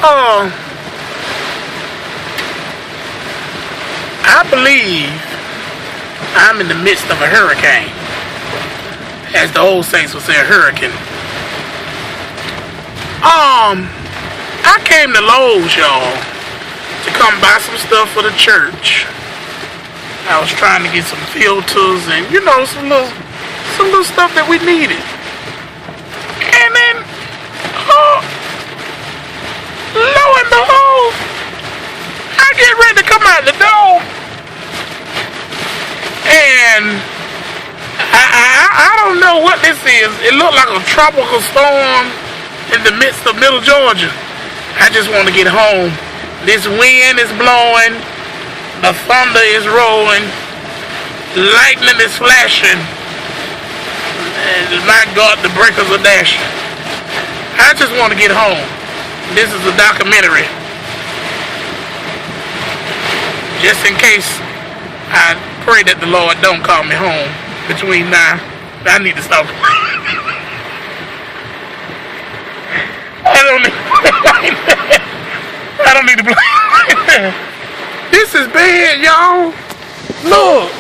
Uh, I believe I'm in the midst of a hurricane. As the old saints would say, a hurricane. I came to Lowe's, y'all, to come buy some stuff for the church. I was trying to get some filters and, some little stuff that we needed. And then, lo and behold, I get ready to come out the door, and I don't know what this is. It looked like a tropical storm in the midst of Middle Georgia. I just want to get home. This wind is blowing, the thunder is rolling, lightning is flashing, and my God, the breakers are dashing. I just want to get home. This is a documentary. Just in case, I pray that the Lord don't call me home between now. I need to stop. I don't need to play. This is bad, y'all. Look.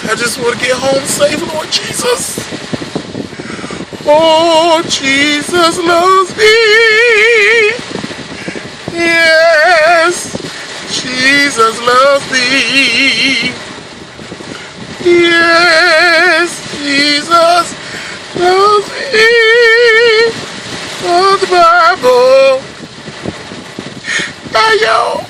I just want to get home safe, Lord Jesus. Oh, Jesus loves me. Yes, Jesus loves me. Yes, Jesus loves me. Oh, the Bible. Hey, yo.